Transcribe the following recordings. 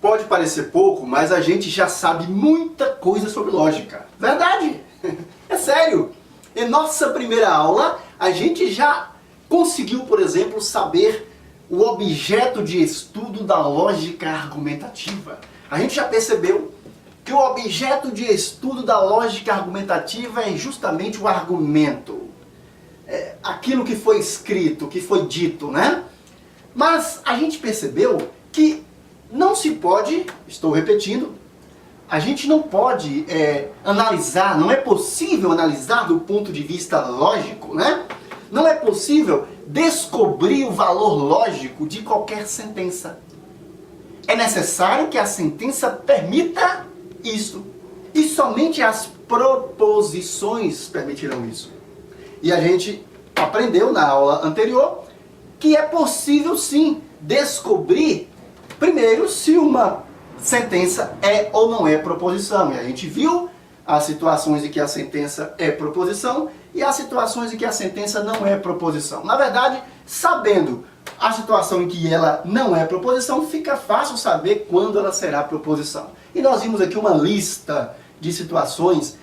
Pode parecer pouco, mas a gente já sabe muita coisa sobre lógica. Verdade? É sério. Em nossa primeira aula, a gente já conseguiu, por exemplo, saber o objeto de estudo da lógica argumentativa. A gente já percebeu que o objeto de estudo da lógica argumentativa é justamente o argumento. Aquilo que foi escrito, que foi dito, né? Mas a gente percebeu que não se pode, estou repetindo, a gente não pode analisar, não é possível analisar do ponto de vista lógico, né? Não é possível descobrir o valor lógico de qualquer sentença. É necessário que a sentença permita isso. E somente as proposições permitirão isso. E a gente aprendeu na aula anterior que é possível sim descobrir, primeiro, se uma sentença é ou não é proposição. E a gente viu as situações em que a sentença é proposição e as situações em que a sentença não é proposição. Na verdade, sabendo a situação em que ela não é proposição, fica fácil saber quando ela será proposição. E nós vimos aqui uma lista de situações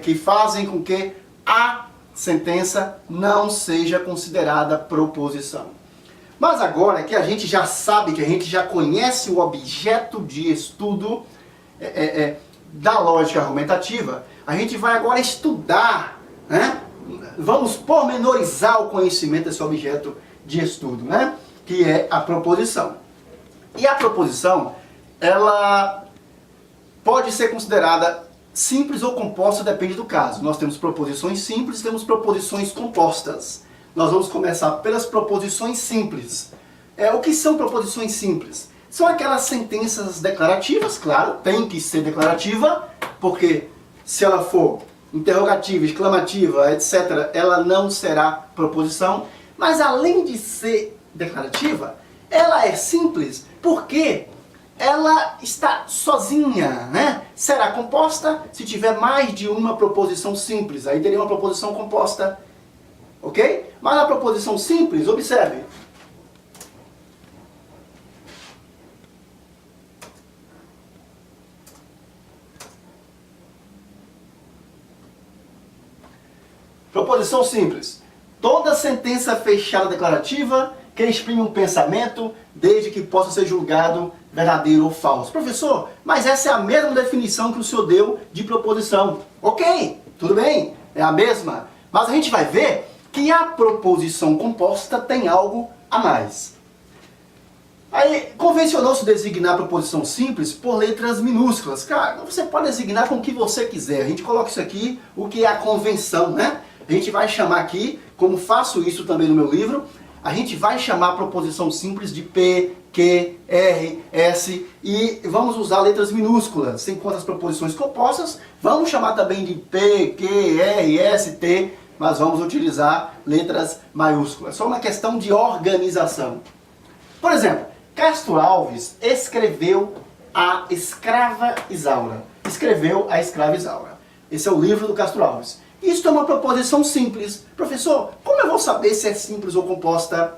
que fazem com que a sentença não seja considerada proposição. Mas agora que a gente já sabe, que a gente já conhece o objeto de estudo da lógica argumentativa, a gente vai agora estudar, né? Vamos pormenorizar o conhecimento desse objeto de estudo, né? Que é a proposição. E a proposição, ela pode ser considerada simples ou composta, depende do caso. Nós temos proposições simples e temos proposições compostas. Nós vamos começar pelas proposições simples. O que são proposições simples? São aquelas sentenças declarativas, claro, tem que ser declarativa, porque se ela for interrogativa, exclamativa, etc., ela não será proposição. Mas além de ser declarativa, ela é simples porque ela está sozinha, né? Será composta se tiver mais de uma proposição simples. Aí teria uma proposição composta, ok? Mas a proposição simples, observe. Proposição simples. Toda sentença fechada declarativa que exprime um pensamento, desde que possa ser julgado verdadeiro ou falso. Professor, mas essa é a mesma definição que o senhor deu de proposição. Ok, tudo bem, é a mesma. Mas a gente vai ver que a proposição composta tem algo a mais. Aí, convencionou-se designar a proposição simples por letras minúsculas. Cara, você pode designar com o que você quiser. A gente coloca isso aqui, o que é a convenção, né? A gente vai chamar aqui, como faço isso também no meu livro, a gente vai chamar a proposição simples de P, Q, R, S e vamos usar letras minúsculas. Enquanto as proposições compostas, vamos chamar também de P, Q, R, S, T, mas vamos utilizar letras maiúsculas. Só uma questão de organização. Por exemplo, Castro Alves escreveu a escrava Isaura. Escreveu a escrava Isaura. Esse é o livro do Castro Alves. Isso é uma proposição simples. Professor, como eu vou saber se é simples ou composta?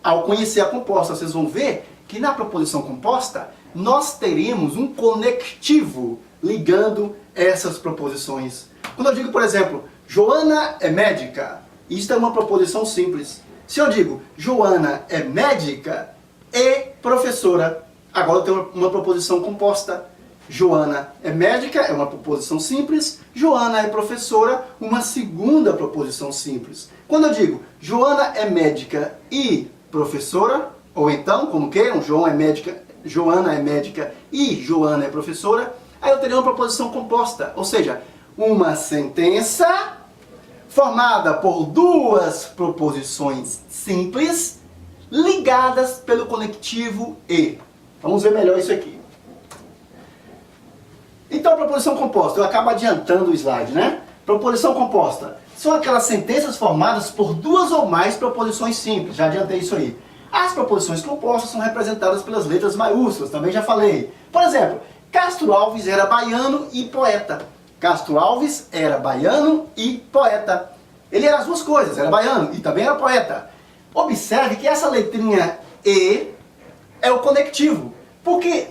Ao conhecer a composta, vocês vão ver que na proposição composta nós teremos um conectivo ligando essas proposições. Quando eu digo, por exemplo, Joana é médica, isto é uma proposição simples. Se eu digo Joana é médica e professora, agora eu tenho uma proposição composta. Joana é médica, é uma proposição simples. Joana é professora, uma segunda proposição simples. Quando eu digo Joana é médica e professora, ou então, como queiram, Joana é médica e Joana é professora, aí eu teria uma proposição composta, ou seja, uma sentença formada por duas proposições simples ligadas pelo conectivo e. Vamos ver melhor isso aqui. Então, a proposição composta, eu acabo adiantando o slide, né? Proposição composta são aquelas sentenças formadas por duas ou mais proposições simples, já adiantei isso aí. As proposições compostas são representadas pelas letras maiúsculas, também já falei. Por exemplo, Castro Alves era baiano e poeta. Castro Alves era baiano e poeta. Ele era as duas coisas, era baiano e também era poeta. Observe que essa letrinha E é o conectivo. Porque,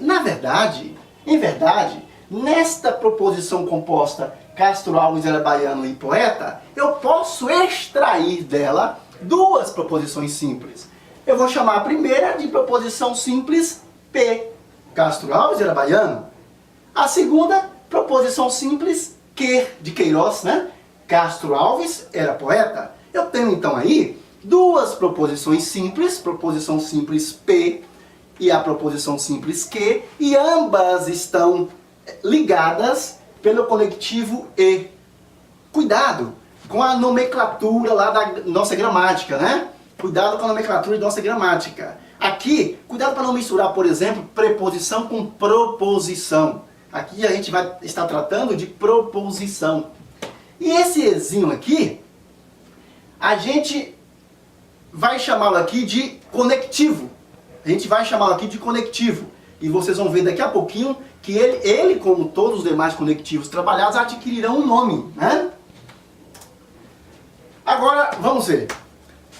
em verdade, nesta proposição composta Castro Alves era baiano e poeta, eu posso extrair dela duas proposições simples. Eu vou chamar a primeira de proposição simples P. Castro Alves era baiano. A segunda, proposição simples Q, de Queiroz, né? Castro Alves era poeta. Eu tenho então aí duas proposições simples, proposição simples P e a proposição simples Q, e ambas estão ligadas pelo conectivo E. Cuidado com a nomenclatura lá da nossa gramática, né? Cuidado com a nomenclatura da nossa gramática. Aqui, cuidado para não misturar, por exemplo, preposição com proposição. Aqui a gente vai estar tratando de proposição. E esse ezinho aqui, a gente vai chamá-lo aqui de conectivo. A gente vai chamá-lo aqui de conectivo. E vocês vão ver daqui a pouquinho que ele, como todos os demais conectivos trabalhados, adquirirão um nome, né? Agora, vamos ver.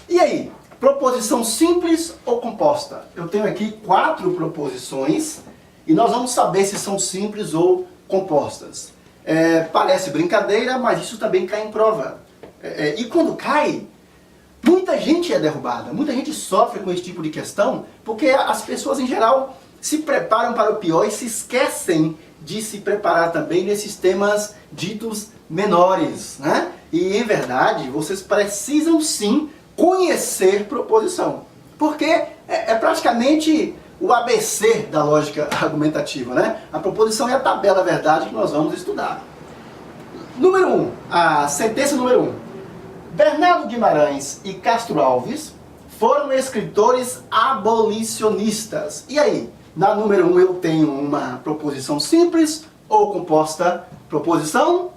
E aí? Proposição simples ou composta? Eu tenho aqui 4 proposições e nós vamos saber se são simples ou compostas. Parece brincadeira, mas isso também cai em prova. E quando cai, muita gente é derrubada, muita gente sofre com esse tipo de questão, porque as pessoas em geral se preparam para o pior e se esquecem de se preparar também nesses temas ditos menores, né? E em verdade, vocês precisam sim conhecer proposição, porque é praticamente o ABC da lógica argumentativa, né? A proposição é a tabela verdade que nós vamos estudar. Número 1, a sentença número 1. Bernardo Guimarães e Castro Alves foram escritores abolicionistas. E aí? Na número 1 eu tenho uma proposição simples ou composta? Proposição?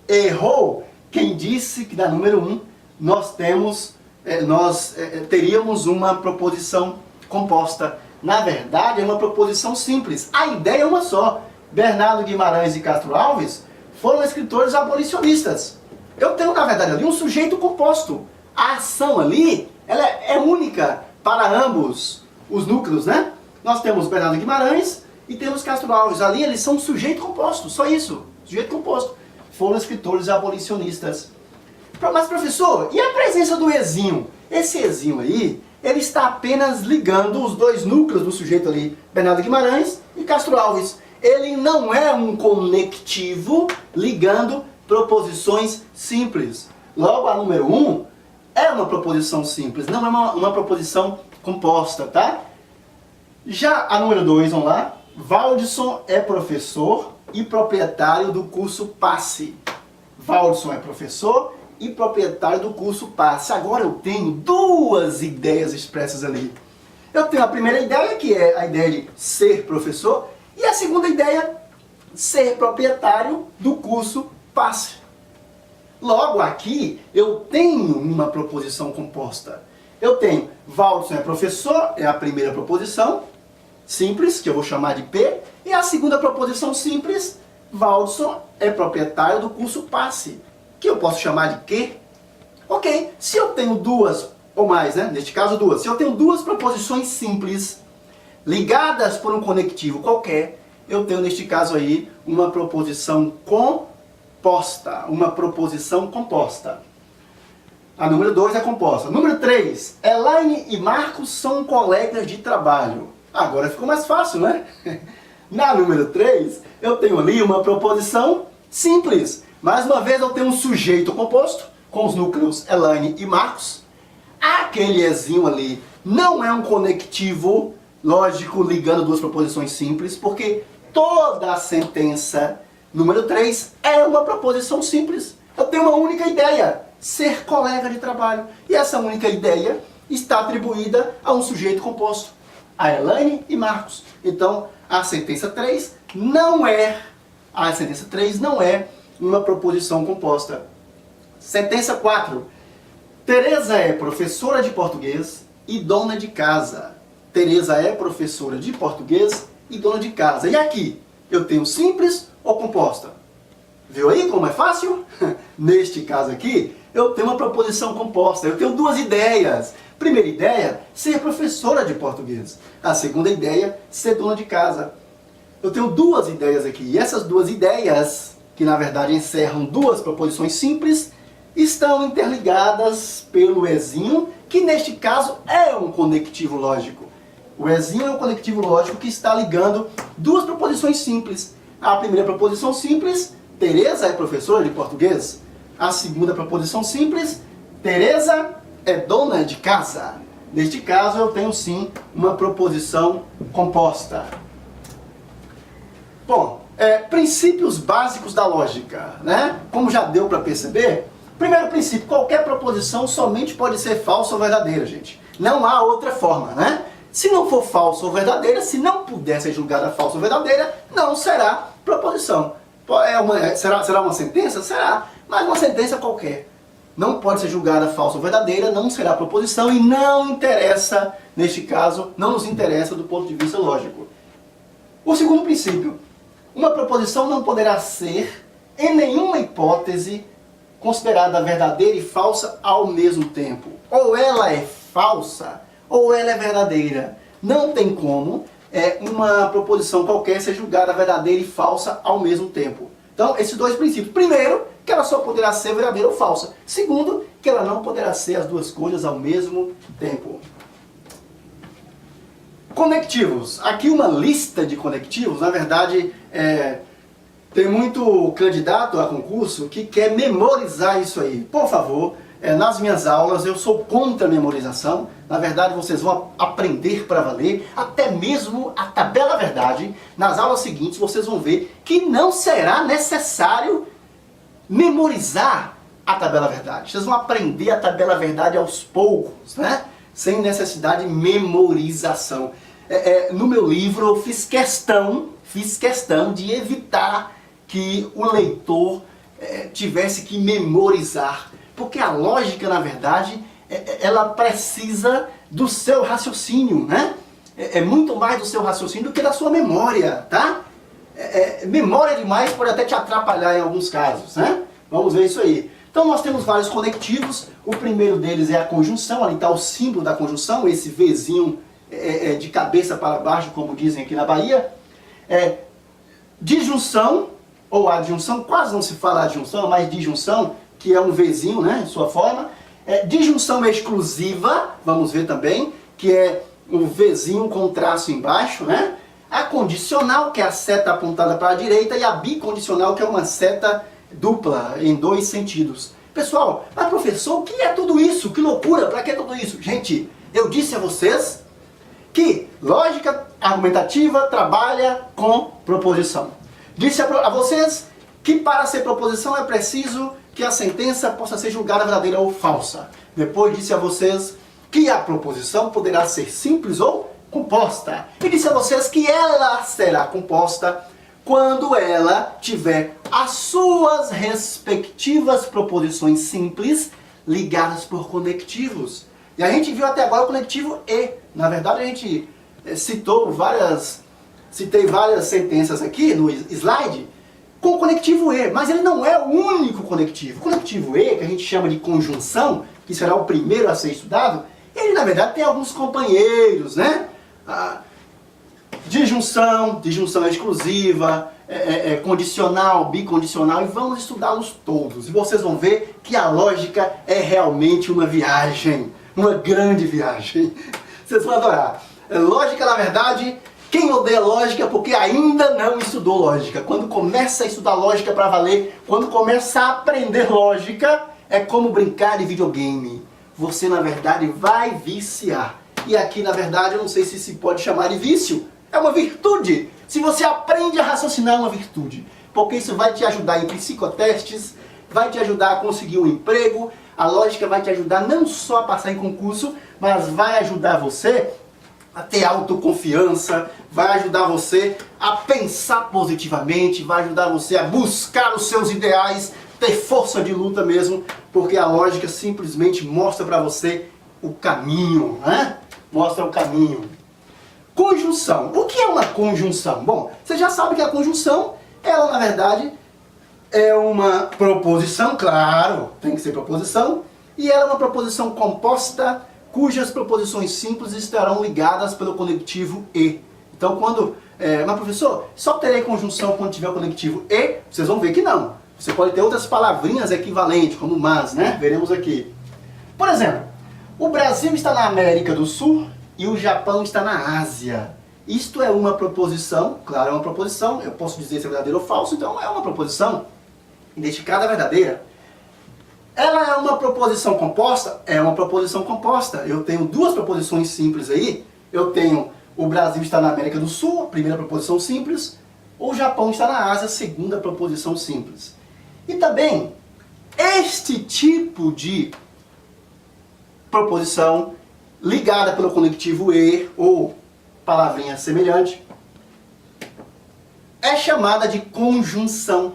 Errou quem disse que na número 1 nós teríamos uma proposição composta. Na verdade é uma proposição simples. A ideia é uma só. Bernardo Guimarães e Castro Alves foram escritores abolicionistas. Eu tenho na verdade ali um sujeito composto. A ação ali ela é única para ambos os núcleos, né? Nós temos Bernardo Guimarães e temos Castro Alves. Ali eles são um sujeito composto, só isso. Sujeito composto. Foram escritores abolicionistas. Mas professor, e a presença do ezinho? Esse ezinho aí, ele está apenas ligando os dois núcleos do sujeito ali, Bernardo Guimarães e Castro Alves. Ele não é um conectivo ligando proposições simples. Logo, a número 1 é uma proposição simples, não é uma proposição composta, tá? Já a número 2, vamos lá. Valdisson é professor e proprietário do curso Passe. Valdisson é professor e proprietário do curso Passe. Agora eu tenho duas ideias expressas ali. Eu tenho a primeira ideia, que é a ideia de ser professor, e a segunda ideia, ser proprietário do curso Passe. Logo aqui, eu tenho uma proposição composta. Eu tenho Valdisson é professor, é a primeira proposição, simples, que eu vou chamar de P, e a segunda proposição simples, Valdisson é proprietário do curso Passe, que eu posso chamar de Q. Ok, se eu tenho duas, ou mais, né? Neste caso duas, se eu tenho duas proposições simples, ligadas por um conectivo qualquer, eu tenho neste caso aí uma proposição composta, uma proposição composta. A número 2 é composta. Número 3, Elaine e Marcos são colegas de trabalho. Agora ficou mais fácil, né? Na número 3, eu tenho ali uma proposição simples. Mais uma vez eu tenho um sujeito composto, com os núcleos Elaine e Marcos. Aquele ezinho ali não é um conectivo lógico ligando duas proposições simples, porque toda a sentença número 3 é uma proposição simples. Eu tenho uma única ideia, ser colega de trabalho. E essa única ideia está atribuída a um sujeito composto, a Elaine e Marcos. Então, a sentença 3 não é uma proposição composta. Sentença 4. Tereza é professora de português e dona de casa. Tereza é professora de português e dona de casa. E aqui, eu tenho simples ou composta? Viu aí como é fácil? Neste caso aqui, eu tenho uma proposição composta. Eu tenho duas ideias. Primeira ideia, ser professora de português. A segunda ideia, ser dona de casa. Eu tenho duas ideias aqui, e essas duas ideias, que na verdade encerram duas proposições simples, estão interligadas pelo ezinho, que neste caso é um conectivo lógico. O ezinho é um conectivo lógico que está ligando duas proposições simples. A primeira proposição simples, Tereza é professora de português. A segunda proposição simples, Tereza é dona de casa. Neste caso eu tenho sim uma proposição composta. Bom, princípios básicos da lógica, né? Como já deu para perceber, primeiro princípio, qualquer proposição somente pode ser falsa ou verdadeira, gente. Não há outra forma, né? Se não for falsa ou verdadeira, se não puder ser julgada falsa ou verdadeira, não será proposição. Será uma sentença? Será, mas uma sentença qualquer. Não pode ser julgada falsa ou verdadeira, não será proposição e não interessa, neste caso, não nos interessa do ponto de vista lógico. O segundo princípio, uma proposição não poderá ser, em nenhuma hipótese, considerada verdadeira e falsa ao mesmo tempo. Ou ela é falsa, ou ela é verdadeira. Não tem como uma proposição qualquer ser julgada verdadeira e falsa ao mesmo tempo. Então, esses dois princípios. Primeiro, que ela só poderá ser verdadeira ou falsa. Segundo, que ela não poderá ser as duas coisas ao mesmo tempo. Conectivos. Aqui uma lista de conectivos. Na verdade, tem muito candidato a concurso que quer memorizar isso aí. Por favor, nas minhas aulas eu sou contra a memorização. Na verdade, vocês vão aprender para valer, até mesmo a tabela verdade. Nas aulas seguintes, vocês vão ver que não será necessário memorizar a tabela verdade. Vocês vão aprender a tabela verdade aos poucos, né? Sem necessidade de memorização. No meu livro eu fiz questão de evitar que o leitor tivesse que memorizar. Porque a lógica, na verdade, ela precisa do seu raciocínio, né? É muito mais do seu raciocínio do que da sua memória, tá? Memória demais pode até te atrapalhar em alguns casos, né? Vamos ver isso aí. Então nós temos vários conectivos. O primeiro deles é a conjunção. Ali está o símbolo da conjunção, esse Vzinho de cabeça para baixo, como dizem aqui na Bahia. Disjunção, ou adjunção, quase não se fala adjunção, mas disjunção, que é um Vzinho, né, em sua forma. Disjunção exclusiva, vamos ver também, que é um Vzinho com traço embaixo, né? A condicional, que é a seta apontada para a direita, e a bicondicional, que é uma seta dupla, em dois sentidos. Pessoal, mas professor, o que é tudo isso? Que loucura, para que tudo isso? Gente, eu disse a vocês que lógica argumentativa trabalha com proposição. Disse a vocês que para ser proposição é preciso que a sentença possa ser julgada verdadeira ou falsa. Depois disse a vocês que a proposição poderá ser simples ou composta. E disse a vocês que ela será composta quando ela tiver as suas respectivas proposições simples ligadas por conectivos. E a gente viu até agora o conectivo e. Na verdade a gente citei várias sentenças aqui no slide com o conectivo e, mas ele não é o único conectivo. O conectivo e, que a gente chama de conjunção, que será o primeiro a ser estudado, ele na verdade tem alguns companheiros, né? Disjunção exclusiva, condicional, bicondicional, e vamos estudá-los todos. E vocês vão ver que a lógica é realmente uma viagem, uma grande viagem. Vocês vão adorar. Lógica, na verdade, quem odeia lógica é porque ainda não estudou lógica. Quando começa a estudar lógica para valer, quando começa a aprender lógica, é como brincar de videogame. Você, na verdade, vai viciar. E aqui, na verdade, eu não sei se pode chamar de vício. É uma virtude. Se você aprende a raciocinar, é uma virtude. Porque isso vai te ajudar em psicotestes, vai te ajudar a conseguir um emprego. A lógica vai te ajudar não só a passar em concurso, mas vai ajudar você a ter autoconfiança, vai ajudar você a pensar positivamente, vai ajudar você a buscar os seus ideais, ter força de luta mesmo, porque a lógica simplesmente mostra para você o caminho, né? Mostra o caminho. Conjunção. O que é uma conjunção? Bom, você já sabe que a conjunção, ela na verdade é uma proposição, claro, tem que ser proposição, e ela é uma proposição composta cujas proposições simples estarão ligadas pelo conectivo e. Então quando... mas professor, só terei conjunção quando tiver o conectivo e? Vocês vão ver que não. Você pode ter outras palavrinhas equivalentes, como mas, né? Veremos aqui. Por exemplo, o Brasil está na América do Sul e o Japão está na Ásia. Isto é uma proposição, claro, é uma proposição, eu posso dizer se é verdadeiro ou falso, então é uma proposição identificada verdadeira. Ela é uma proposição composta? É uma proposição composta. Eu tenho duas proposições simples aí. Eu tenho o Brasil está na América do Sul, a primeira proposição simples. O Japão está na Ásia, a segunda proposição simples. E também, este tipo de proposição ligada pelo conectivo e ou palavrinha semelhante é chamada de conjunção.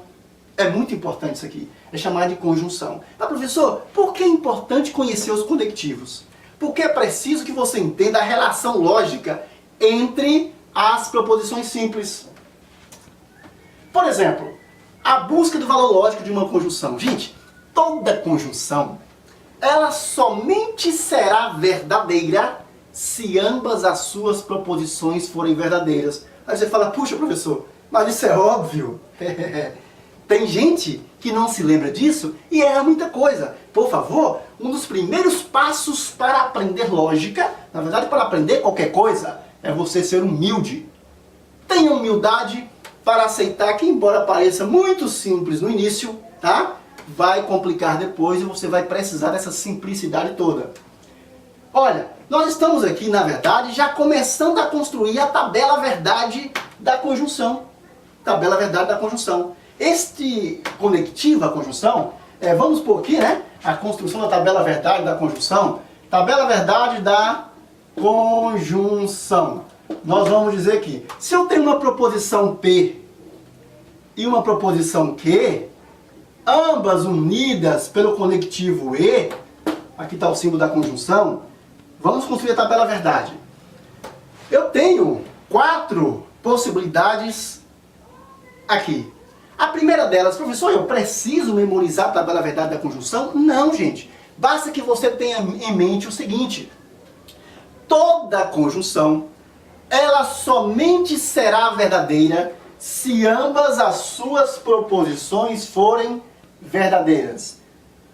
É muito importante isso aqui. É chamada de conjunção. Mas professor, por que é importante conhecer os conectivos? Porque é preciso que você entenda a relação lógica entre as proposições simples. Por exemplo, a busca do valor lógico de uma conjunção. Gente, toda conjunção, ela somente será verdadeira se ambas as suas proposições forem verdadeiras. Aí você fala, puxa professor, mas isso é óbvio. Tem gente que não se lembra disso e erra muita coisa. Por favor, um dos primeiros passos para aprender lógica, na verdade para aprender qualquer coisa, é você ser humilde. Tenha humildade para aceitar que, embora pareça muito simples no início, tá? Vai complicar depois e você vai precisar dessa simplicidade toda. Olha, nós estamos aqui, na verdade, já começando a construir a tabela verdade da conjunção. Tabela verdade da conjunção. Este conectivo, a conjunção, vamos por aqui, né? A construção da tabela verdade da conjunção. Tabela verdade da conjunção. Nós vamos dizer que, se eu tenho uma proposição P e uma proposição Q, ambas unidas pelo conectivo E, aqui está o símbolo da conjunção, vamos construir a tabela verdade. Eu tenho 4 possibilidades aqui. A primeira delas, professor, eu preciso memorizar a tabela verdade da conjunção? Não, gente. Basta que você tenha em mente o seguinte: toda conjunção, ela somente será verdadeira se ambas as suas proposições forem verdadeiras.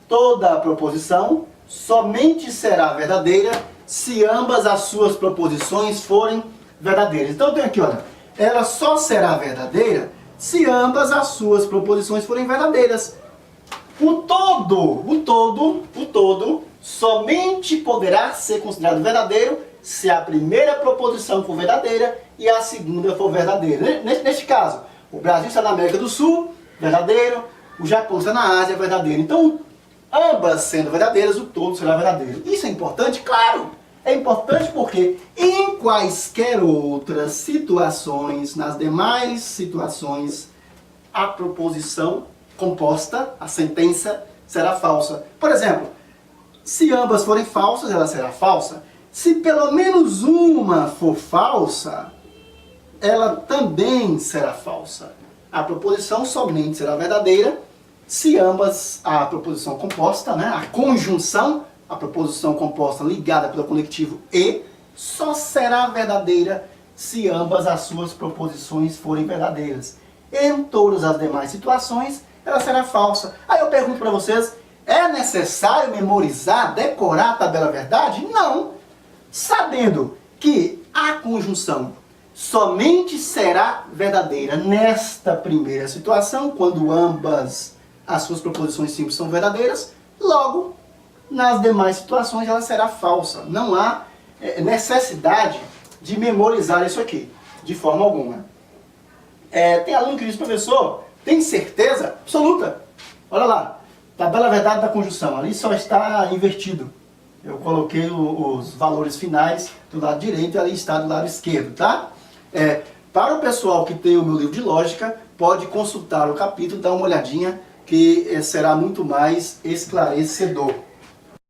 Toda proposição somente será verdadeira se ambas as suas proposições forem verdadeiras. Então eu tenho aqui, olha, ela só será verdadeira se ambas as suas proposições forem verdadeiras. O todo somente poderá ser considerado verdadeiro se a primeira proposição for verdadeira e a segunda for verdadeira. Neste caso, o Brasil está na América do Sul, verdadeiro. O Japão está na Ásia, verdadeiro. Então, ambas sendo verdadeiras, o todo será verdadeiro. Isso é importante? Claro! É importante porque em quaisquer outras situações, nas demais situações, a proposição composta, a sentença, será falsa. Por exemplo, se ambas forem falsas, ela será falsa. Se pelo menos uma for falsa, ela também será falsa. A proposição somente será verdadeira se ambas, a proposição composta, né, a conjunção, a proposição composta ligada pelo conectivo e, só será verdadeira se ambas as suas proposições forem verdadeiras. Em todas as demais situações, ela será falsa. Aí eu pergunto para vocês, é necessário memorizar, decorar a tabela verdade? Não. Sabendo que a conjunção somente será verdadeira nesta primeira situação, quando ambas as suas proposições simples são verdadeiras, logo, nas demais situações ela será falsa. Não há necessidade de memorizar isso aqui, de forma alguma. Tem aluno que diz, professor, tem certeza absoluta? Olha lá, tabela verdade da conjunção, ali só está invertido. Eu coloquei os valores finais do lado direito e ali está do lado esquerdo, tá? Para o pessoal que tem o meu livro de lógica, pode consultar o capítulo, dar uma olhadinha, que será muito mais esclarecedor.